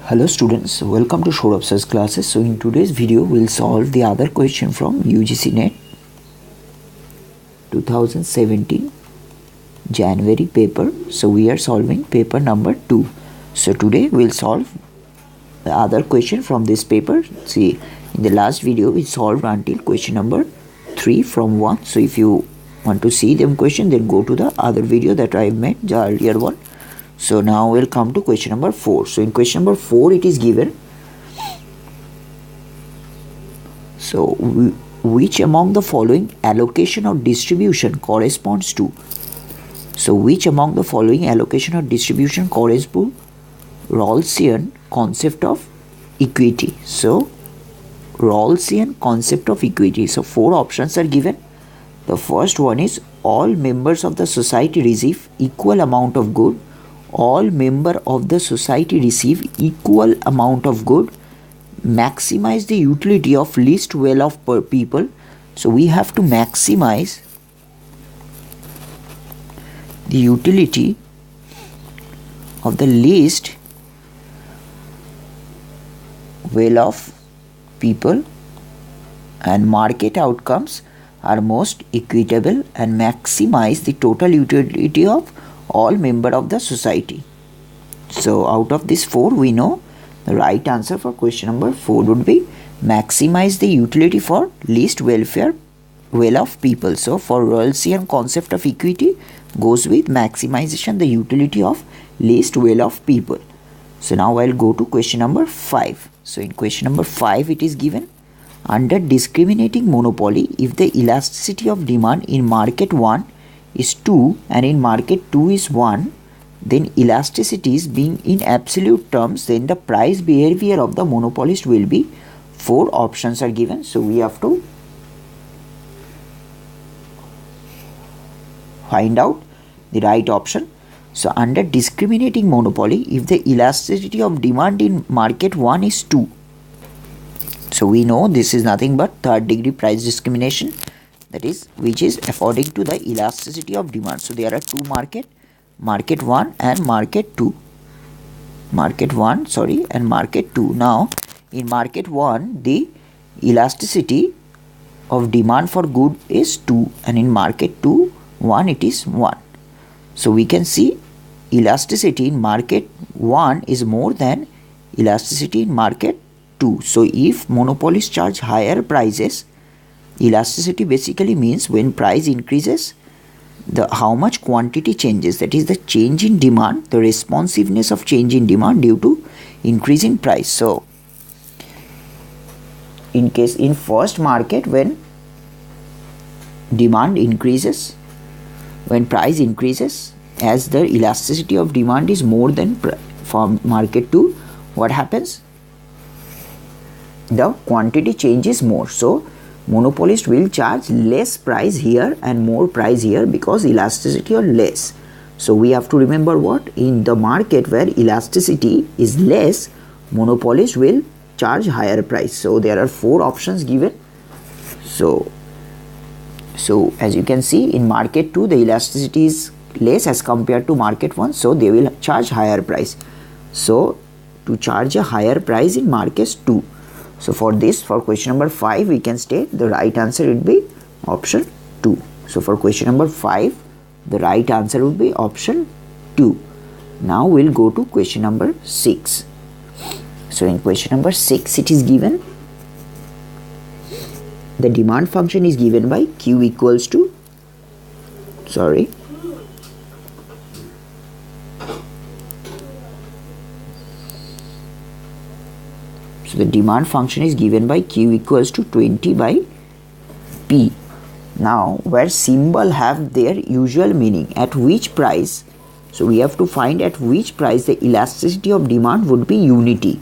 Hello students, welcome to Show Sir's classes. So in today's video we'll solve the other question from UGC NET 2017 January paper. So we are solving paper number 2. So today we'll solve the other question from this paper. See, in the last video we solved until question number 3 from 1. So if you want to see them question, then go to the other video that I made, the earlier one. So now we'll come to question number 4. So in question number 4 it is given, so which among the following allocation or distribution corresponds to, so which among the following allocation or distribution corresponds to Rawlsian concept of equity. So Rawlsian concept of equity. So 4 options are given. The first one is all members of the society receive equal amount of good. All members of the society receive equal amount of good. Maximize the utility of least well-off people. So we have to maximize the utility of the least well-off people, and market outcomes are most equitable, and maximize the total utility of all members of the society. So out of these 4, we know the right answer for question number 4 would be maximize the utility for least well-off people. So for Rawlsian concept of equity goes with maximization the utility of least well-off people. So now I'll go to question number 5. So in question number 5 it is given, under discriminating monopoly, if the elasticity of demand in market 1 is 2 and in market 2 is 1, then elasticities being in absolute terms, then the price behavior of the monopolist will be 4 options are given. So we have to find out the right option. So under discriminating monopoly, if the elasticity of demand in market 1 is 2, so we know this is nothing but third degree price discrimination, that is, which is according to the elasticity of demand. So there are two market 1 and market 2. Market 1, sorry, and market 2. Now in market 1 the elasticity of demand for good is 2, and in market 2 1 it is 1. So we can see elasticity in market 1 is more than elasticity in market 2. So if monopolists charge higher prices, elasticity basically means when price increases, the how much quantity changes, that is the change in demand, the responsiveness of change in demand due to increase in price. So in case in first market, when demand increases, when price increases, as the elasticity of demand is more than for market 2, what happens? The quantity changes more. So monopolist will charge less price here and more price here because elasticity are less. So we have to remember what? In the market where elasticity is less, monopolist will charge higher price. So there are 4 options given. So as you can see, in market 2 the elasticity is less as compared to market 1, so they will charge higher price. So to charge a higher price in market 2. So for this, for question number 5, we can state the right answer would be option 2. So for question number 5, the right answer would be option 2. Now we'll go to question number 6. So in question number 6, it is given, the demand function is given by Q equals to, sorry, so the demand function is given by Q equals to 20 by P. Now where symbol have their usual meaning, at which price, so we have to find at which price the elasticity of demand would be unity.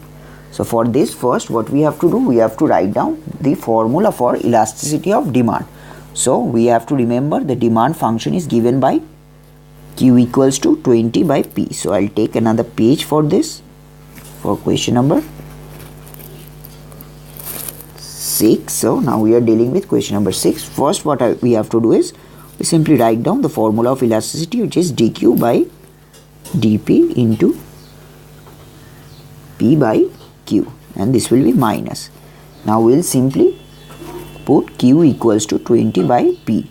So for this, first what we have to do, we have to write down the formula for elasticity of demand. So we have to remember the demand function is given by Q equals to 20 by P. So I'll take another page for this, for question number 6. So now we are dealing with question number 6. First what we have to do is we simply write down the formula of elasticity, which is dq by dp into P by Q, and this will be minus. Now we'll simply put Q equals to 20 by P.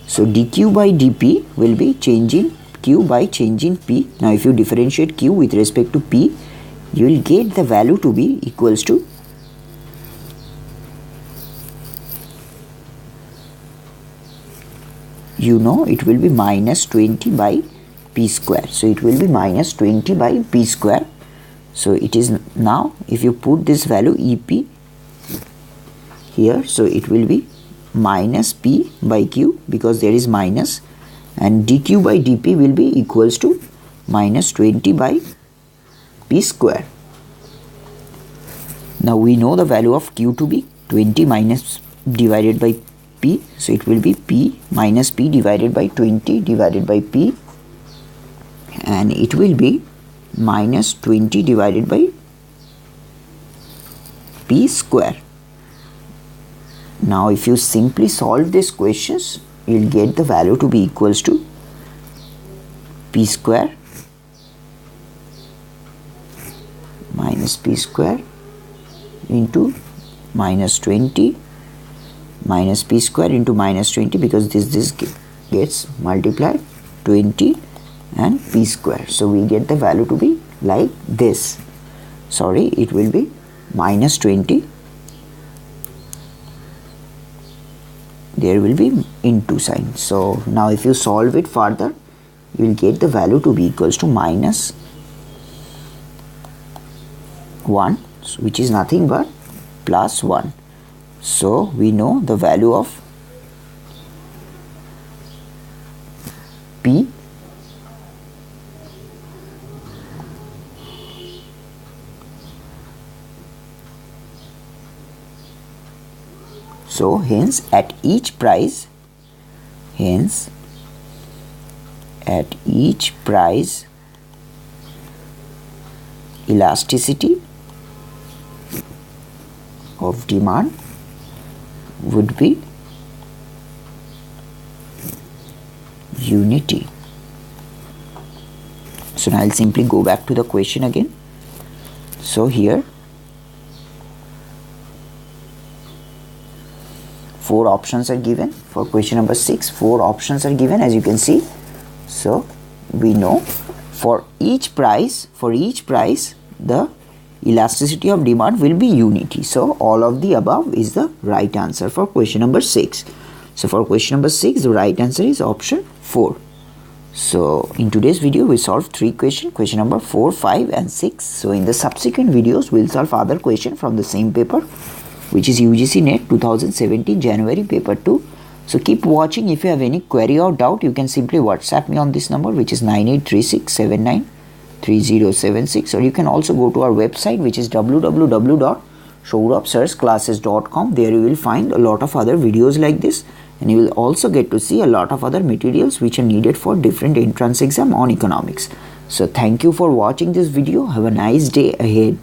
So dQ by dP will be changing Q by changing P. Now if you differentiate Q with respect to P, you will get the value to be equals to it will be minus 20 by P square. So it will be minus 20 by P square. So it is now, if you put this value EP here, so it will be minus P by Q because there is minus, and dQ by dP will be equals to minus 20 by P square. Now we know the value of Q to be 20 minus divided by P, so it will be P minus P divided by 20 divided by P, and it will be minus 20 divided by P square. Now if you simply solve these questions, you will get the value to be equals to P square minus P square into minus 20 minus P square into minus 20, because this gets multiplied 20 and P square. So we get the value to be like this. Sorry, it will be minus 20. There will be into sign. So now if you solve it further, you will get the value to be equals to minus 1, which is nothing but plus 1. So we know the value of P so hence at each price elasticity of demand would be unity. So now I'll simply go back to the question again. So here 4 options are given for question number 6. 4 options are given, as you can see. So we know for each price the elasticity of demand will be unity. So all of the above is the right answer for question number 6. So for question number 6, the right answer is option 4. So in today's video we solved 3 questions, question number 4, 5 and 6. So in the subsequent videos we'll solve other question from the same paper, which is UGC NET 2017 January paper 2. So keep watching. If you have any query or doubt, you can simply WhatsApp me on this number, which is 9836793076, or you can also go to our website, which is www.sourabhsirsclasses.com. There you will find a lot of other videos like this, and you will also get to see a lot of other materials which are needed for different entrance exam on economics. So thank you for watching this video. Have a nice day ahead.